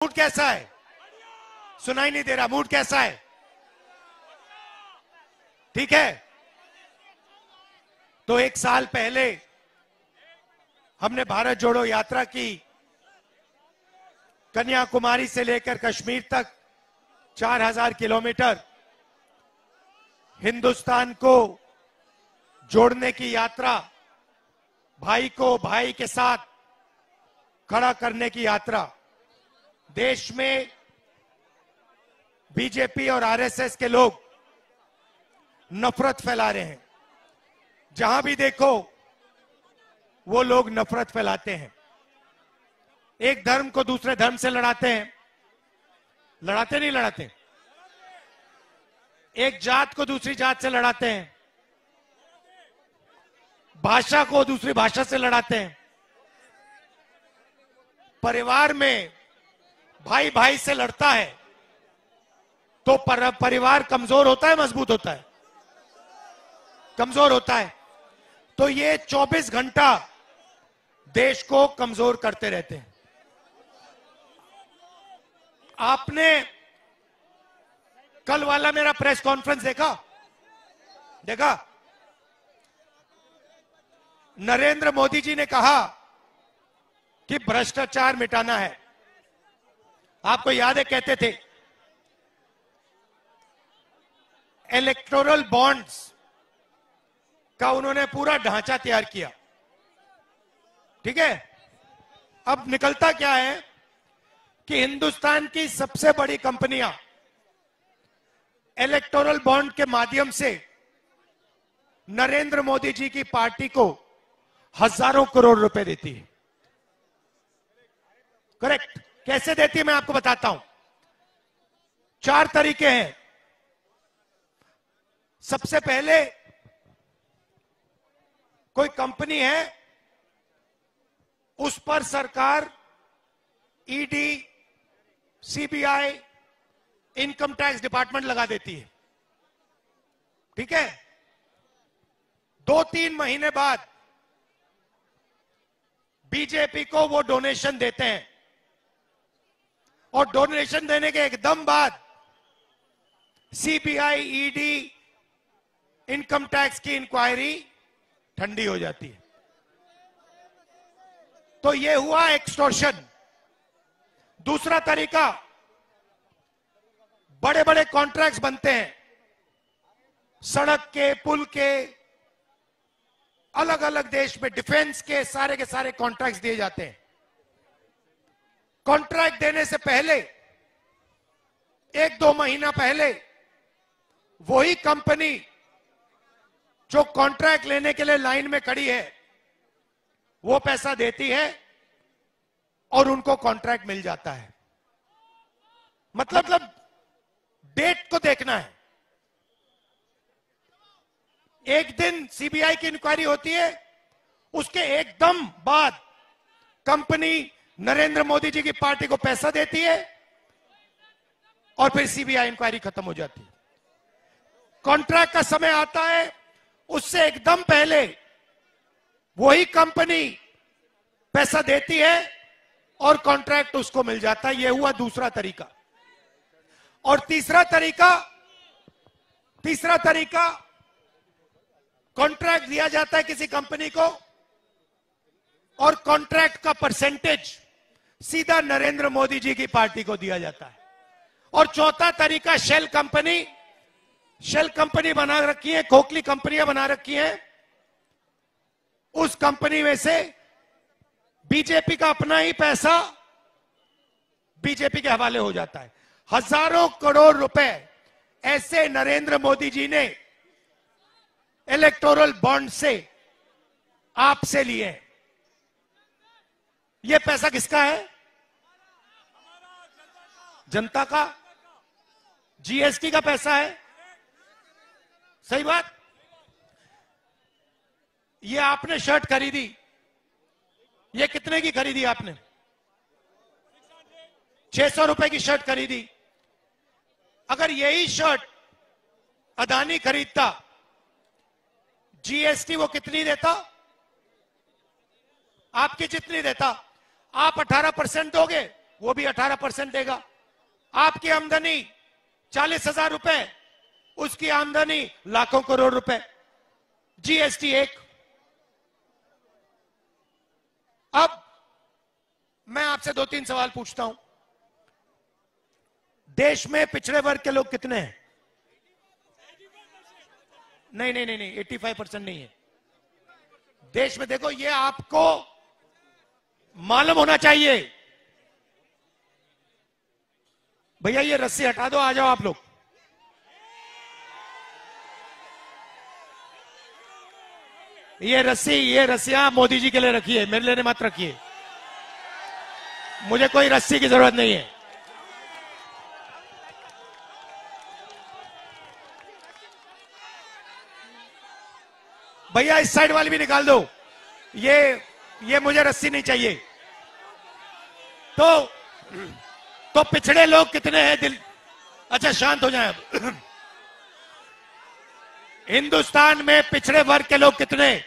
Mood कैसा है? सुनाई नहीं दे रहा। मूड कैसा है? ठीक है। तो एक साल पहले हमने भारत जोड़ो यात्रा की। कन्याकुमारी से लेकर कश्मीर तक 4000 किलोमीटर हिंदुस्तान को जोड़ने की यात्रा, भाई को भाई के साथ खड़ा करने की यात्रा। देश में बीजेपी और आरएसएस के लोग नफरत फैला रहे हैं। जहां भी देखो वो लोग नफरत फैलाते हैं। एक धर्म को दूसरे धर्म से लड़ाते हैं। लड़ाते नहीं लड़ाते? एक जात को दूसरी जात से लड़ाते हैं। भाषा को दूसरी भाषा से लड़ाते हैं। परिवार में भाई भाई से लड़ता है तो परिवार कमजोर होता है, मजबूत होता है? कमजोर होता है। तो ये 24 घंटा देश को कमजोर करते रहते हैं। आपने कल वाला मेरा प्रेस कॉन्फ्रेंस देखा? नरेंद्र मोदी जी ने कहा कि भ्रष्टाचार मिटाना है। आपको याद है, कहते थे इलेक्टोरल बॉन्ड्स का उन्होंने पूरा ढांचा तैयार किया। ठीक है। अब निकलता क्या है कि हिंदुस्तान की सबसे बड़ी कंपनियां इलेक्टोरल बॉन्ड के माध्यम से नरेंद्र मोदी जी की पार्टी को हजारों करोड़ रुपए देती है। करेक्ट। कैसे देती है मैं आपको बताता हूं। 4 तरीके हैं। सबसे पहले, कोई कंपनी है, उस पर सरकार ED, CBI, income tax department लगा देती है। ठीक है। 2-3 महीने बाद बीजेपी को वो डोनेशन देते हैं और डोनेशन देने के एकदम बाद सीबीआई, ईडी, इनकम टैक्स की इंक्वायरी ठंडी हो जाती है। तो ये हुआ एक्सटॉर्शन। दूसरा तरीका, बड़े बड़े कॉन्ट्रैक्ट्स बनते हैं, सड़क के, पुल के, अलग अलग देश में डिफेंस के सारे कॉन्ट्रैक्ट्स दिए जाते हैं। कॉन्ट्रैक्ट देने से पहले 1-2 महीना पहले वही कंपनी जो कॉन्ट्रैक्ट लेने के लिए लाइन में खड़ी है वो पैसा देती है और उनको कॉन्ट्रैक्ट मिल जाता है। मतलब डेट को देखना है। एक दिन सीबीआई की इंक्वायरी होती है, उसके एकदम बाद कंपनी नरेंद्र मोदी जी की पार्टी को पैसा देती है और फिर सीबीआई इंक्वायरी खत्म हो जाती है। कॉन्ट्रैक्ट का समय आता है, उससे एकदम पहले वही कंपनी पैसा देती है और कॉन्ट्रैक्ट उसको मिल जाता है। यह हुआ दूसरा तरीका। और तीसरा तरीका, कॉन्ट्रैक्ट दिया जाता है किसी कंपनी को और कॉन्ट्रैक्ट का परसेंटेज सीधा नरेंद्र मोदी जी की पार्टी को दिया जाता है। और चौथा तरीका, शेल कंपनी बना रखी है, खोखली कंपनियां बना रखी हैं। उस कंपनी में से बीजेपी का अपना ही पैसा बीजेपी के हवाले हो जाता है। हजारों करोड़ रुपए ऐसे नरेंद्र मोदी जी ने इलेक्टोरल बॉन्ड से आपसे लिए। यह पैसा किसका है? जनता का। जीएसटी का पैसा है। सही बात। ये आपने शर्ट खरीदी, ये कितने की खरीदी आपने? 600 रुपए की शर्ट खरीदी। अगर यही शर्ट अदानी खरीदता, जीएसटी वो कितनी देता? आपकी जितनी देता। आप 18% दोगे, वो भी 18% देगा। आपकी आमदनी 40,000 रुपए, उसकी आमदनी लाखों करोड़ रुपए, जीएसटी 1। अब मैं आपसे 2-3 सवाल पूछता हूं। देश में पिछड़े वर्ग के लोग कितने हैं? नहीं, 85% नहीं है देश में। देखो, ये आपको मालूम होना चाहिए। भैया ये रस्सी हटा दो, आ जाओ आप लोग। ये रस्सियां मोदी जी के लिए रखिए, मेरे लिए मत रखिए। मुझे कोई रस्सी की जरूरत नहीं है। भैया इस साइड वाली भी निकाल दो। ये मुझे रस्सी नहीं चाहिए। तो पिछड़े लोग कितने हैं दिल? अच्छा शांत हो जाए अब। हिंदुस्तान में पिछड़े वर्ग के लोग कितने?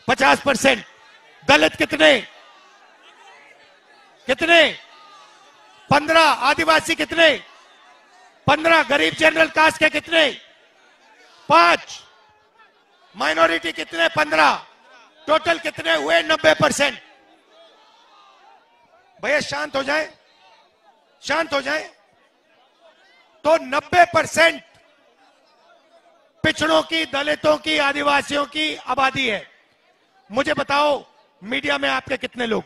50%। दलित कितने? 15। आदिवासी कितने? 15। गरीब जनरल कास्ट के कितने? 5। माइनॉरिटी कितने? 15। टोटल कितने हुए? 90%। भैया शांत हो जाए, शांत हो जाए। तो 90% पिछड़ों की, दलितों की, आदिवासियों की आबादी है। मुझे बताओ, मीडिया में आपके कितने लोग?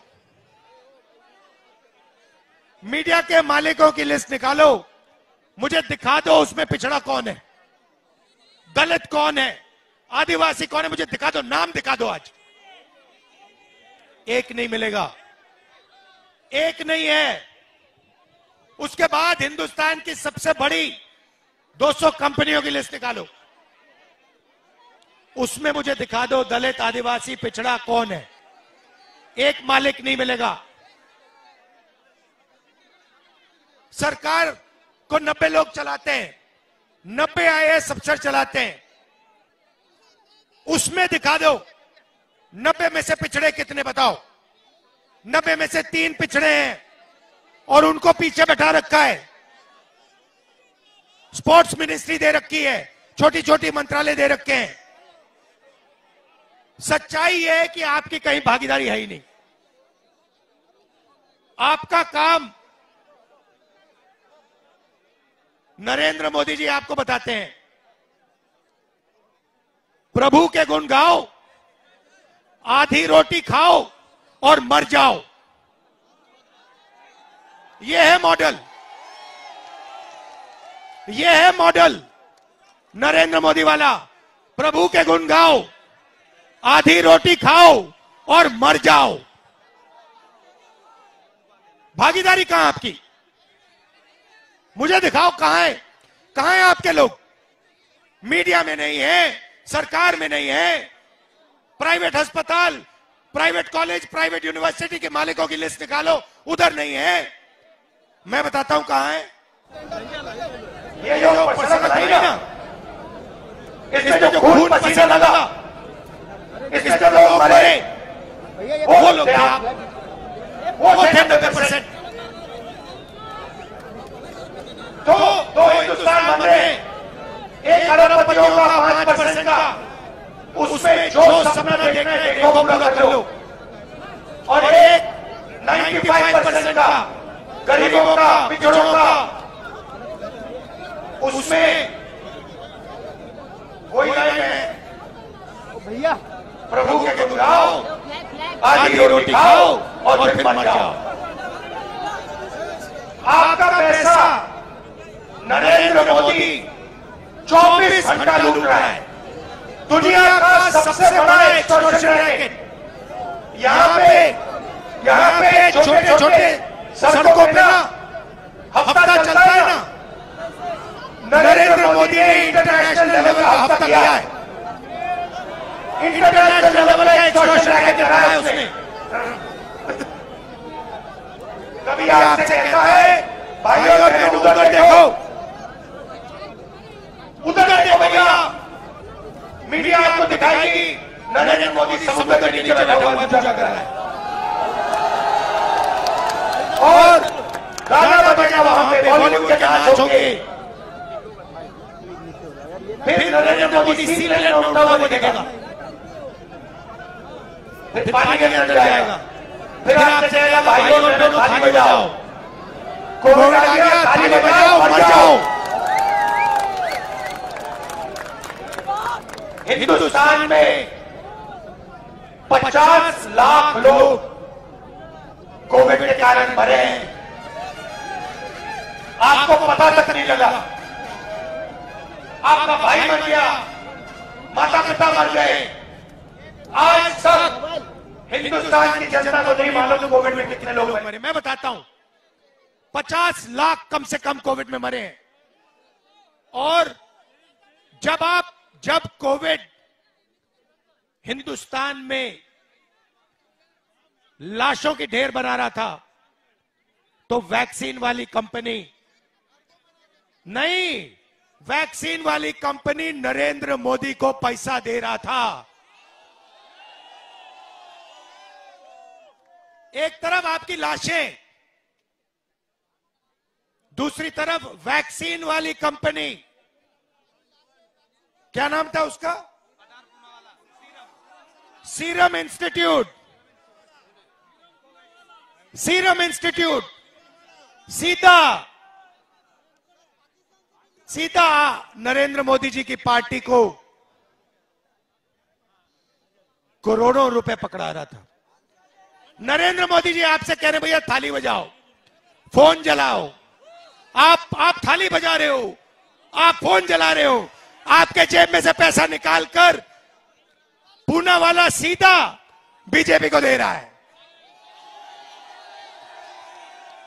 मीडिया के मालिकों की लिस्ट निकालो, मुझे दिखा दो उसमें पिछड़ा कौन है, दलित कौन है, आदिवासी कौन है, मुझे दिखा दो, नाम दिखा दो। आज एक नहीं मिलेगा, एक नहीं है। उसके बाद हिंदुस्तान की सबसे बड़ी 200 कंपनियों की लिस्ट निकालो, उसमें मुझे दिखा दो दलित, आदिवासी, पिछड़ा कौन है। एक मालिक नहीं मिलेगा। सरकार को 90 लोग चलाते हैं, 90 IAS अफसर चलाते हैं, उसमें दिखा दो 90 में से पिछड़े कितने बताओ। 90 में से 3 पिछड़े हैं और उनको पीछे बैठा रखा है। स्पोर्ट्स मिनिस्ट्री दे रखी है, छोटी छोटी मंत्रालय दे रखे हैं। सच्चाई यह है कि आपकी कहीं भागीदारी है ही नहीं। आपका काम नरेंद्र मोदी जी आपको बताते हैं, प्रभु के गुण गाओ, आधी रोटी खाओ और मर जाओ। यह है मॉडल, यह है मॉडल नरेंद्र मोदी वाला। प्रभु के गुण गाओ, आधी रोटी खाओ और मर जाओ। भागीदारी कहां आपकी? मुझे दिखाओ कहां है आपके लोग? मीडिया में नहीं है, सरकार में नहीं है, प्राइवेट अस्पताल, प्राइवेट कॉलेज, प्राइवेट यूनिवर्सिटी के मालिकों की लिस्ट निकालो, उधर नहीं है। मैं बताता हूं कहां है। ये जो पर्सन लगाई ना, इसमें जो खून पसीना लगा, इसमें जो लोग मरे, वो लोग थे आप, वो थे 90%। तो हिंदुस्तान बन रहे 1 अरबपतियों का 5% का, उसमें जो सपना देखना है देखो, पूरा कर लो। और एक 95% का गरीबों का, पिछड़ों का, उसमें वही लाइन है, भैया प्रभु के गुण गाओ, आधी रोटी खाओ और फिर मर जाओ। आपका पैसा नरेंद्र मोदी 24 घंटा लूट रहा है। दुनिया का सबसे बड़ा एक्सटॉर्शन रैकेट। यहाँ पे छोटे छोटे सड़कों पे ना हफ्ता चलता है ना, नरेंद्र मोदी ने इंटरनेशनल लेवल का हफ्ता किया है। इंटरनेशनल लेवल का एक्सटॉर्शन रैकेट चलाया है उसने। कभी आपसे कहता है भाइयों और बहनों उधर देखो, उधर देखो भैया, मीडिया आपको दिखाएगी नरेंद्र मोदी समुद्र के नीचे बैठा हुआ पूजा कर रहा है। और गाना बजेगा वहां पे बॉलीवुड के नाच होंगे। फिर नरेंद्र मोदी सीट लेने उठता हुआ दिखेगा, फिर पानी के अंदर जाएगा, फिर आपसे कहेगा भाइयों बहनों थाली बजाओ, कोविड आ गया थाली बजाओ मर जाओ। हिंदुस्तान में 50 लाख लोग कोविड के कारण मरे हैं, आपको पता तक नहीं लगा। आपका भाई मर गया, माता पिता मर गए, आज तक हिंदुस्तान की जनता को नहीं मालूम कोविड में कितने लोग मरे। मैं बताता हूं, 50 लाख कम से कम कोविड में मरे हैं। और जब कोविड हिंदुस्तान में लाशों की ढेर बना रहा था, तो वैक्सीन वाली कंपनी नहीं, वैक्सीन वाली कंपनी नरेंद्र मोदी को पैसा दे रहा था। एक तरफ आपकी लाशें, दूसरी तरफ वैक्सीन वाली कंपनी, क्या नाम था उसका, सीरम इंस्टीट्यूट, सीरम इंस्टीट्यूट सीधा नरेंद्र मोदी जी की पार्टी को करोड़ों रुपए पकड़ा रहा था। नरेंद्र मोदी जी आपसे कह रहे भैया थाली बजाओ, फोन जलाओ, आप थाली बजा रहे हो, आप फोन जला रहे हो, आपके जेब में से पैसा निकालकर पूना वाला सीधा बीजेपी को दे रहा है।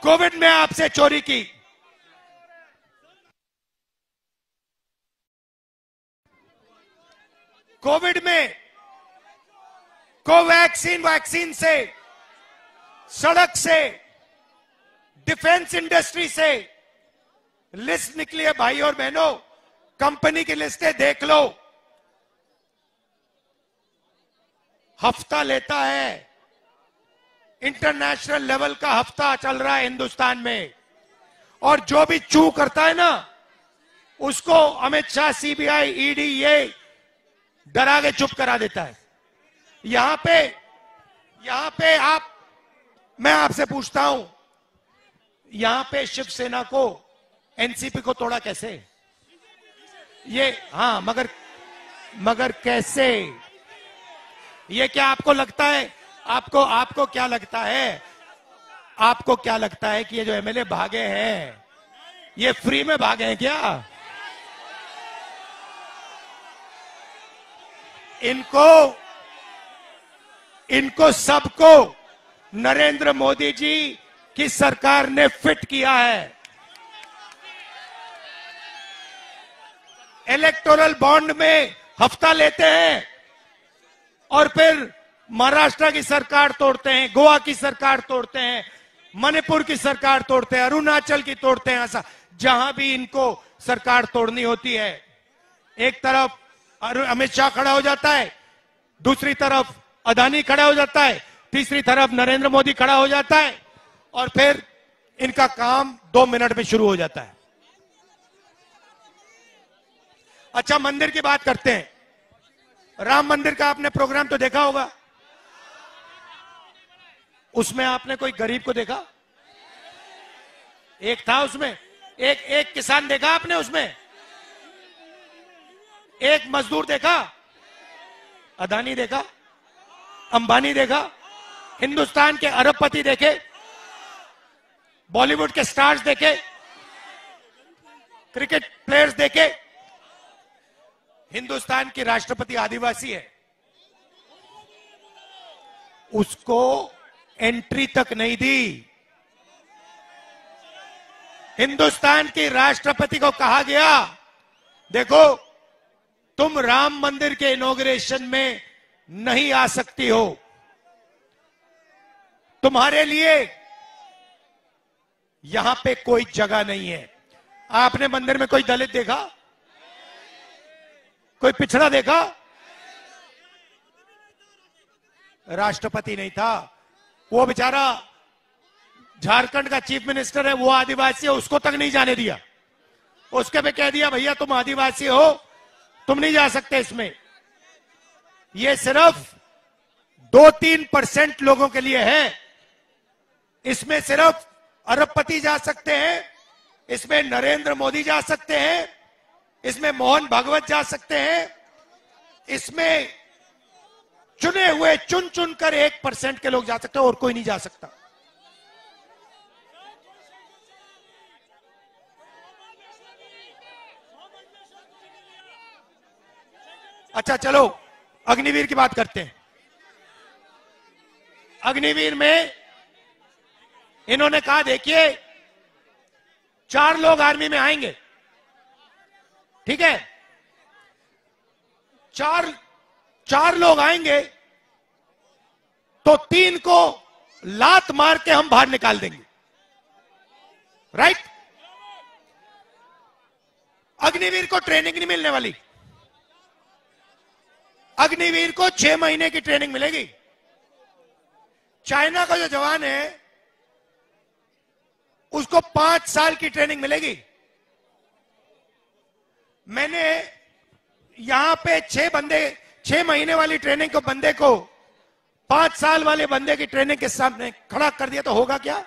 कोविड में आपसे चोरी की, कोविड में वैक्सीन से, सड़क से, डिफेंस इंडस्ट्री से लिस्ट निकली है भाई और बहनों, कंपनी की लिस्टें देख लो। हफ्ता लेता है, इंटरनेशनल लेवल का हफ्ता चल रहा है हिंदुस्तान में, और जो भी चू करता है ना, उसको अमित शाह, सीबीआई, ईडी ये डरा के चुप करा देता है। यहां पे मैं आपसे पूछता हूं, यहां पे शिवसेना को, एनसीपी को तोड़ा कैसे? ये हाँ, मगर कैसे? ये क्या आपको लगता है, आपको क्या लगता है, आपको क्या लगता है कि ये जो एमएलए भागे हैं, ये फ्री में भागे हैं क्या? इनको सबको नरेंद्र मोदी जी की सरकार ने फिट किया है। इलेक्टोरल बॉन्ड में हफ्ता लेते हैं और फिर महाराष्ट्र की सरकार तोड़ते हैं, गोवा की सरकार तोड़ते हैं, मणिपुर की सरकार तोड़ते हैं, अरुणाचल की तोड़ते हैं। ऐसा जहां भी इनको सरकार तोड़नी होती है, एक तरफ अमित शाह खड़ा हो जाता है, दूसरी तरफ अदानी खड़ा हो जाता है, तीसरी तरफ नरेंद्र मोदी खड़ा हो जाता है, और फिर इनका काम 2 मिनट में शुरू हो जाता है। अच्छा, मंदिर की बात करते हैं। राम मंदिर का आपने प्रोग्राम तो देखा होगा, उसमें आपने कोई गरीब को देखा? एक था उसमें, एक किसान देखा आपने उसमें? एक मजदूर देखा? अदानी देखा? अंबानी देखा? हिंदुस्तान के अरबपति देखे? बॉलीवुड के स्टार्स देखे? क्रिकेट प्लेयर्स देखे? हिंदुस्तान की राष्ट्रपति आदिवासी है, उसको एंट्री तक नहीं दी। हिंदुस्तान की राष्ट्रपति को कहा गया, देखो तुम राम मंदिर के इनॉग्रेशन में नहीं आ सकती हो, तुम्हारे लिए यहां पे कोई जगह नहीं है। आपने मंदिर में कोई दलित देखा? कोई पिछड़ा देखा? राष्ट्रपति नहीं था वो बेचारा, झारखंड का चीफ मिनिस्टर है, वो आदिवासी है, उसको तक नहीं जाने दिया। उसके पे कह दिया भैया तुम आदिवासी हो, तुम नहीं जा सकते इसमें। ये सिर्फ 2-3% लोगों के लिए है। इसमें सिर्फ अरबपति जा सकते हैं, इसमें नरेंद्र मोदी जा सकते हैं, इसमें मोहन भागवत जा सकते हैं, इसमें चुने हुए चुन चुनकर 1% के लोग जा सकते हैं, और कोई नहीं जा सकता। अच्छा चलो अग्निवीर की बात करते हैं। अग्निवीर में इन्होंने कहा देखिए 4 लोग आर्मी में आएंगे, ठीक है, 4 लोग आएंगे तो 3 को लात मार के हम बाहर निकाल देंगे, राइट। अग्निवीर को ट्रेनिंग नहीं मिलने वाली। अग्निवीर को 6 महीने की ट्रेनिंग मिलेगी। चाइना का जो जवान है उसको 5 साल की ट्रेनिंग मिलेगी। मैंने यहां पे 6 महीने वाली ट्रेनिंग को बंदे को 5 साल वाले बंदे की ट्रेनिंग के सामने खड़ा कर दिया तो होगा क्या?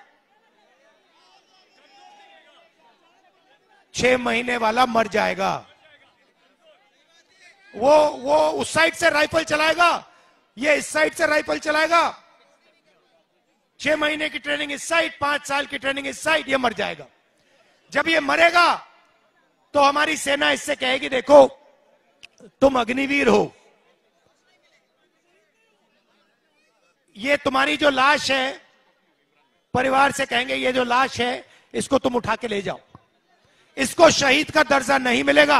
6 महीने वाला मर जाएगा। वो उस साइड से राइफल चलाएगा, ये इस साइड से राइफल चलाएगा। 6 महीने की ट्रेनिंग इस साइड, 5 साल की ट्रेनिंग इस साइड, ये मर जाएगा। जब ये मरेगा तो हमारी सेना इससे कहेगी देखो तुम अग्निवीर हो, ये तुम्हारी जो लाश है, परिवार से कहेंगे ये जो लाश है इसको तुम उठा के ले जाओ। इसको शहीद का दर्जा नहीं मिलेगा,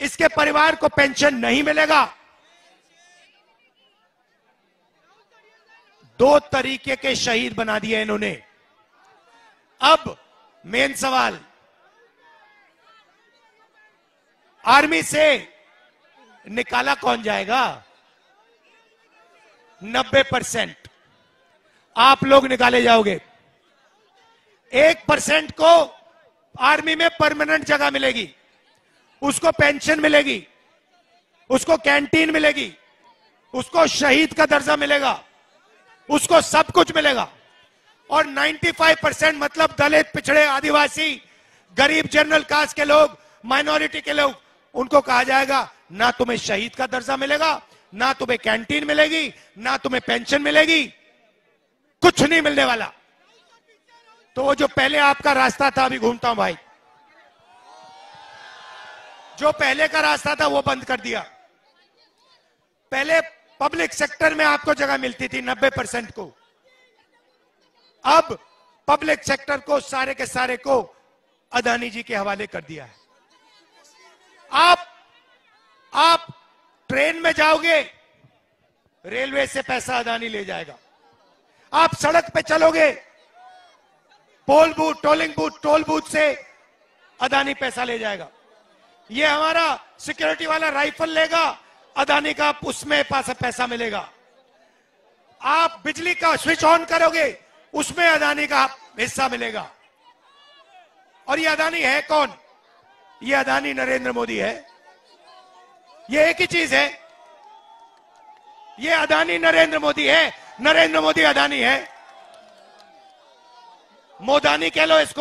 इसके परिवार को पेंशन नहीं मिलेगा। 2 तरीके के शहीद बना दिए इन्होंने। अब मेन सवाल, आर्मी से निकाला कौन जाएगा? 90% आप लोग निकाले जाओगे। 1% को आर्मी में परमानेंट जगह मिलेगी, उसको पेंशन मिलेगी, उसको कैंटीन मिलेगी, उसको शहीद का दर्जा मिलेगा, उसको सब कुछ मिलेगा। और 95% मतलब दलित, पिछड़े, आदिवासी, गरीब, जनरल कास्ट के लोग, माइनॉरिटी के लोग, उनको कहा जाएगा ना तुम्हें शहीद का दर्जा मिलेगा, ना तुम्हें कैंटीन मिलेगी, ना तुम्हें पेंशन मिलेगी, कुछ नहीं मिलने वाला। तो वो जो पहले आपका रास्ता था, अभी घूमता हूं भाई, जो पहले का रास्ता था वो बंद कर दिया। पहले पब्लिक सेक्टर में आपको जगह मिलती थी 90% को, अब पब्लिक सेक्टर को सारे के सारे को अदानी जी के हवाले कर दिया है। आप ट्रेन में जाओगे, रेलवे से पैसा अदानी ले जाएगा। आप सड़क पे चलोगे, poll booth, tolling booth, toll booth से अदानी पैसा ले जाएगा। ये हमारा सिक्योरिटी वाला राइफल लेगा, अदानी का उसमें पैसा मिलेगा। आप बिजली का स्विच ऑन करोगे, उसमें अदानी का हिस्सा मिलेगा। और ये अदानी है कौन? ये अदानी नरेंद्र मोदी है। ये एक ही चीज है, ये अदानी नरेंद्र मोदी है, नरेंद्र मोदी अदानी है। मोदानी कह लो इसको।